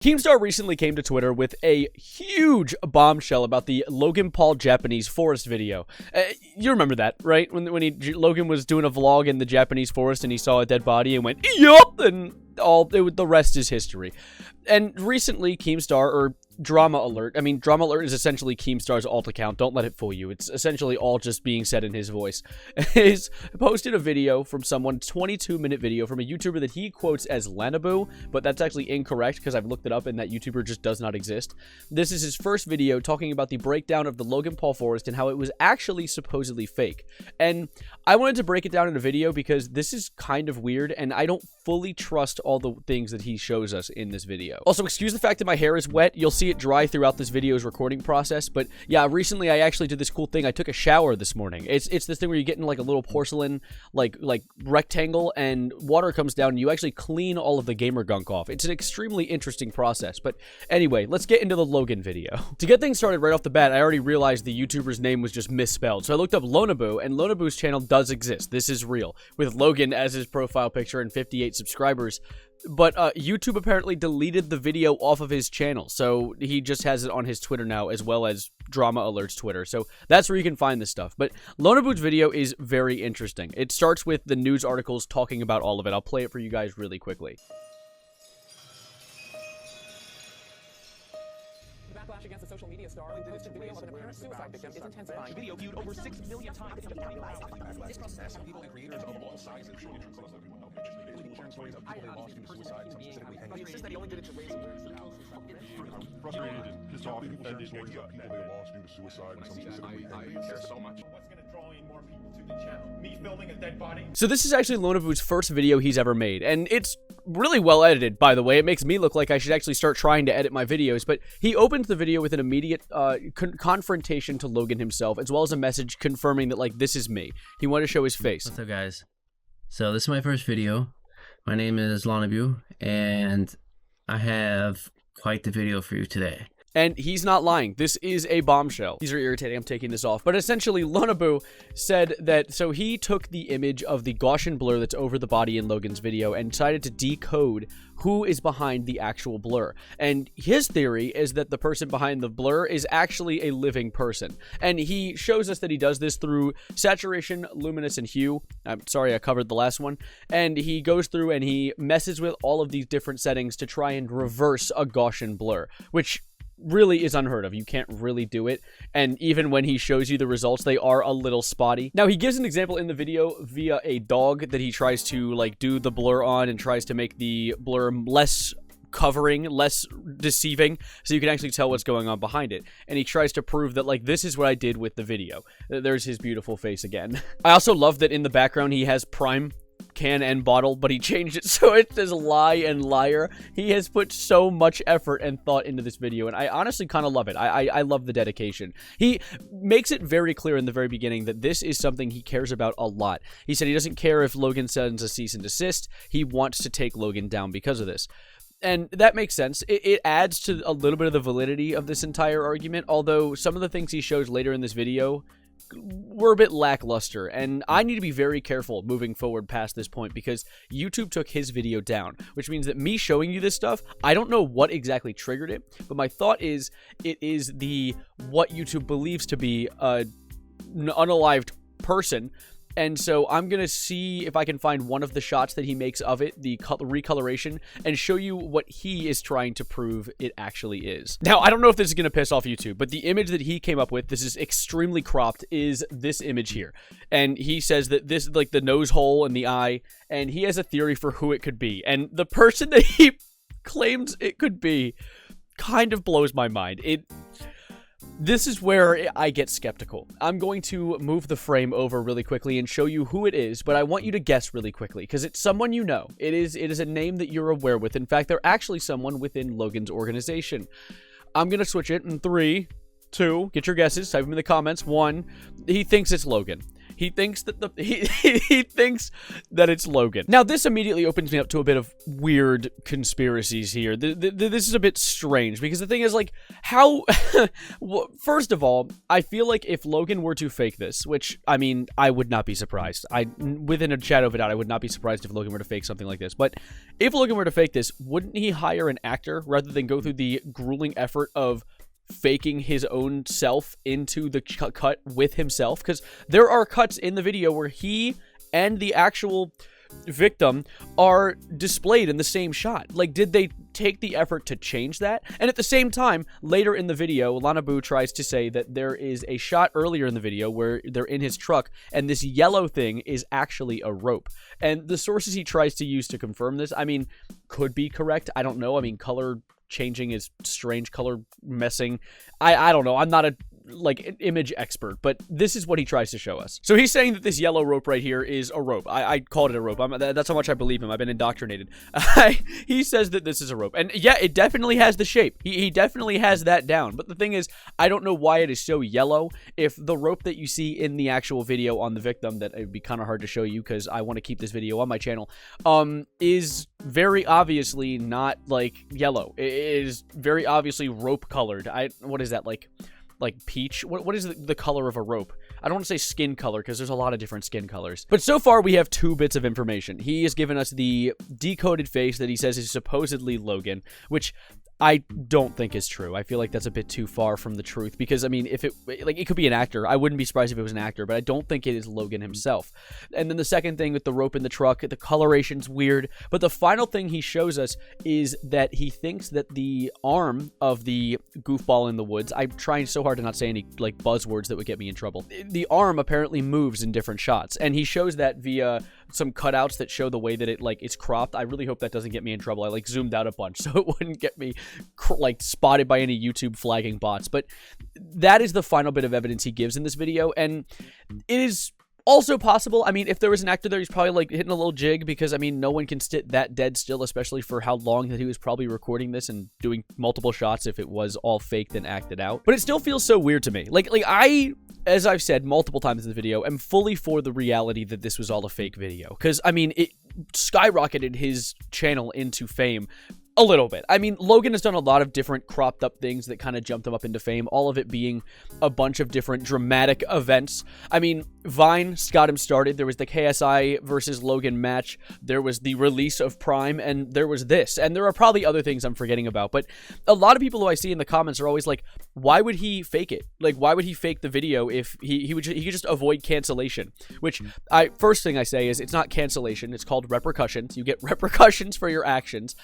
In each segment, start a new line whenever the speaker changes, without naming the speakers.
Keemstar recently came to Twitter with a huge bombshell about the Logan Paul Japanese forest video. You remember that, right? When Logan was doing a vlog in the Japanese forest and he saw a dead body and went, yup, and the rest is history. And recently, Keemstar, or Drama Alert, Drama Alert is essentially Keemstar's alt account, don't let it fool you, it's essentially all just being said in his voice, is posted a video from someone, 22-minute video from a YouTuber that he quotes as Lanabu, but that's actually incorrect because I've looked it up and that YouTuber just does not exist. This is his first video talking about the breakdown of the Logan Paul forest and how it was actually supposedly fake. And I wanted to break it down in a video because this is kind of weird and I don't fully trust all the things that he shows us in this video. Also, excuse the fact that my hair is wet. You'll see it dry throughout this video's recording process, but yeah, recently I actually did this cool thing. I took a shower this morning. It's this thing where you get in like a little porcelain like rectangle and water comes down and you actually clean all of the gamer gunk off. It's an extremely interesting process, but anyway, let's get into the Logan video. To get things started right off the bat, I already realized the YouTuber's name was just misspelled, so I looked up Lono, and Lonobu's channel does exist. This is real, with Logan as his profile picture and 58 subscribers. But YouTube apparently deleted the video off of his channel, so he just has it on his Twitter now, as well as Drama Alert's Twitter, so that's where you can find this stuff. But Lonobu's video is very interesting. It starts with the news articles talking about all of it. I'll play it for you guys really quickly.
Backlash against the social media star who posted video of an apparent suicide victim is intensifying. Video viewed over 6 million times.
This process, people and creators of all sizes show interest in people sharing stories of people they lost due to suicide, some specifically
He insists that he only did it to raise awareness.
I'm frustrated and pissed off. People sharing stories of people they lost due to suicide, and some specifically
I care so much. What's going to draw in more people to the channel? Me filming a dead body?
So this is actually Lonobu's first video he's ever made, and it's really well edited, by the way. It makes me look like I should actually start trying to edit my videos, but he opens the video with an immediate confrontation to Logan himself, as well as a message confirming that, like, this is me. He wanted to show his face.
What's up, guys? So this is my first video. My name is Lono, and I have quite the video for you today.
And he's not lying. This is a bombshell. These are irritating. I'm taking this off. But essentially, Lono said that, so he took the image of the Gaussian blur that's over the body in Logan's video and decided to decode who is behind the actual blur. And his theory is that the person behind the blur is actually a living person. And he shows us that he does this through saturation, luminance, and hue. I'm sorry, I covered the last one. And he goes through and he messes with all of these different settings to try and reverse a Gaussian blur, which really is unheard of. You can't really do it, and even when he shows you the results, they are a little spotty. Now, he gives an example in the video via a dog that he tries to like do the blur on and tries to make the blur less covering, less deceiving, so you can actually tell what's going on behind it. And he tries to prove that, like, this is what I did with the video. There's his beautiful face again. I also love that in the background he has Prime can and bottle, but he changed it so it says lie and liar. He has put so much effort and thought into this video, and I honestly kind of love it. I love the dedication. He makes it very clear in the very beginning that this is something he cares about a lot. He said he doesn't care if Logan sends a cease and desist. He wants to take Logan down because of this. And that makes sense. It adds to a little bit of the validity of this entire argument, although some of the things he shows later in this video were a bit lackluster, and I need to be very careful moving forward past this point because YouTube took his video down, which means that me showing you this stuff, I don't know what exactly triggered it, but my thought is it is what YouTube believes to be an unalived person. And so I'm going to see if I can find one of the shots that he makes of it, the recoloration, and show you what he is trying to prove it actually is. Now, I don't know if this is going to piss off YouTube, but the image that he came up with, this is extremely cropped, is this image here. And he says that this is like the nose hole and the eye, and he has a theory for who it could be. And the person that he claims it could be kind of blows my mind. This is where I get skeptical. I'm going to move the frame over really quickly and show you who it is, but I want you to guess really quickly, because it's someone you know. It is a name that you're aware with. In fact, they're actually someone within Logan's organization. I'm going to switch it in 3, 2, get your guesses, type them in the comments. 1, he thinks it's Logan. he thinks that he thinks that it's Logan. Now, this immediately opens me up to a bit of weird conspiracies here. This is a bit strange because the thing is, like, how... well, first of all, I feel like if Logan were to fake this, which, I mean, I would not be surprised. Within a shadow of a doubt, I would not be surprised if Logan were to fake something like this. But if Logan were to fake this, wouldn't he hire an actor rather than go through the grueling effort of faking his own self into the cut with himself? Because there are cuts in the video where he and the actual victim are displayed in the same shot. Like, did they take the effort to change that? And at the same time, later in the video, Lono tries to say that there is a shot earlier in the video where they're in his truck, and this yellow thing is actually a rope. And the sources he tries to use to confirm this, I mean, could be correct. I don't know. I mean, color changing is strange, color messing. I don't know. I'm not a an image expert, but this is what he tries to show us. So he's saying that this yellow rope right here is a rope. I called it a rope. That's how much I believe him. I've been indoctrinated. He says that this is a rope. And yeah, it definitely has the shape. He definitely has that down. But the thing is, I don't know why it is so yellow. If the rope that you see in the actual video on the victim, that it would be kind of hard to show you because I want to keep this video on my channel, is very obviously not, like, yellow. It is very obviously rope colored. What is that, like peach? What is the color of a rope? I don't want to say skin color because there's a lot of different skin colors. But so far we have 2 bits of information. He has given us the decoded face that he says is supposedly Logan, which I don't think is true. I feel like that's a bit too far from the truth because, I mean, if it could be an actor. I wouldn't be surprised if it was an actor, but I don't think it is Logan himself. And then the second thing with the rope in the truck, the coloration's weird. But the final thing he shows us is that he thinks that the arm of the goofball in the woods, I'm trying so hard to not say any, like, buzzwords that would get me in trouble. The arm apparently moves in different shots, and he shows that via some cutouts that show the way that it, like, it's cropped. I really hope that doesn't get me in trouble. I, like, zoomed out a bunch so it wouldn't get me spotted by any YouTube flagging bots. But that is the final bit of evidence he gives in this video, and it is also possible. I mean, if there was an actor there, he's probably, like, hitting a little jig because, I mean, no one can sit that dead still, especially for how long that he was probably recording this and doing multiple shots if it was all faked and acted out. But it still feels so weird to me. Like I, as I've said multiple times in the video, am fully for the reality that this was all a fake video. Because, I mean, it skyrocketed his channel into fame a little bit. I mean, Logan has done a lot of different cropped up things that kind of jumped him up into fame, all of it being a bunch of different dramatic events. I mean, Vine got him started. There was the KSI versus Logan match. There was the release of Prime, and there was this. And there are probably other things I'm forgetting about, but a lot of people who I see in the comments are always like, why would he fake it? Like, why would he fake the video if he could just avoid cancellation? Which, first thing I say is, it's not cancellation. It's called repercussions. You get repercussions for your actions.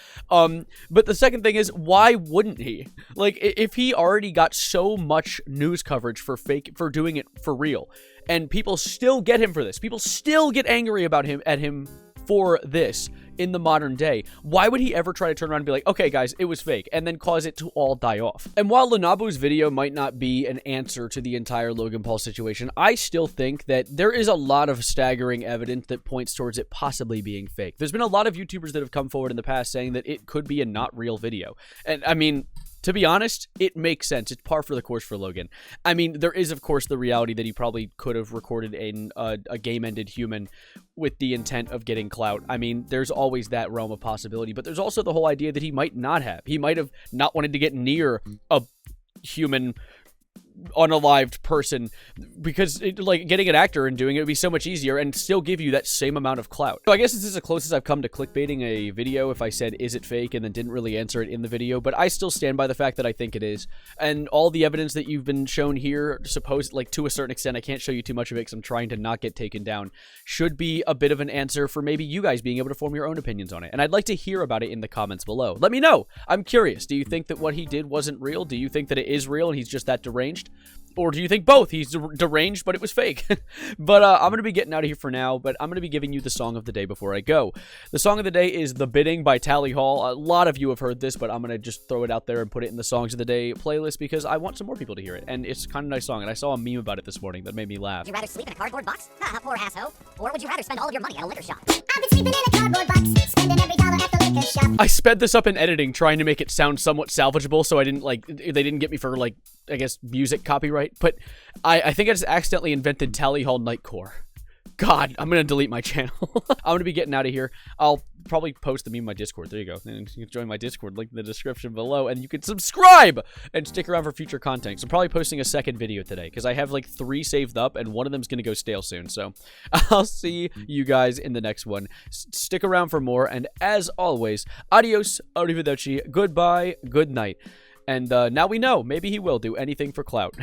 But the second thing is, why wouldn't he? Like, if he already got so much news coverage for doing it for real, and people still get him for this, people still get angry about him for this in the modern day, why would he ever try to turn around and be like, okay guys, it was fake, and then cause it to all die off? And while Lonobu's video might not be an answer to the entire Logan Paul situation, I still think that there is a lot of staggering evidence that points towards it possibly being fake. There's been a lot of YouTubers that have come forward in the past saying that it could be a not real video. And I mean, to be honest, it makes sense. It's par for the course for Logan. I mean, there is, of course, the reality that he probably could have recorded a game-ended human with the intent of getting clout. I mean, there's always that realm of possibility, but there's also the whole idea that he might not have. He might have not wanted to get near a human unalived person because like getting an actor and doing it would be so much easier and still give you that same amount of clout. So I guess this is the closest I've come to clickbaiting a video if I said, is it fake, and then didn't really answer it in the video, but I still stand by the fact that I think it is. And all the evidence that you've been shown here, like to a certain extent, I can't show you too much of it because I'm trying to not get taken down, should be a bit of an answer for maybe you guys being able to form your own opinions on it. And I'd like to hear about it in the comments below. Let me know. I'm curious. Do you think that what he did wasn't real? Do you think that it is real and he's just that deranged? Or do you think both? He's deranged, but it was fake. But I'm going to be getting out of here for now, but I'm going to be giving you the song of the day before I go. The song of the day is The Bidding by Tally Hall. A lot of you have heard this, but I'm going to just throw it out there and put it in the Songs of the Day playlist because I want some more people to hear it. And it's kind of a nice song, and I saw a meme about it this morning that made me laugh.
Would you rather sleep in a cardboard box? Ha, poor asshole. Or would you rather spend all of your money at a liquor shop? I've been sleeping in a cardboard box, spending every dollar at the liquor shop.
I sped this up in editing, trying to make it sound somewhat salvageable, so I didn't, like, they didn't get me for, like, I guess, music copyright. But I think I just accidentally invented Tally Hall Nightcore. God, I'm going to delete my channel. I'm going to be getting out of here. I'll probably post the meme in my Discord. There you go. And you can join my Discord, link in the description below, and you can subscribe and stick around for future content. So I'm probably posting a second video today because I have like 3 saved up, and one of them's going to go stale soon. So I'll see you guys in the next one. Stick around for more, and as always, adios, arrivederci, goodbye, good night. And now we know, maybe he will do anything for clout.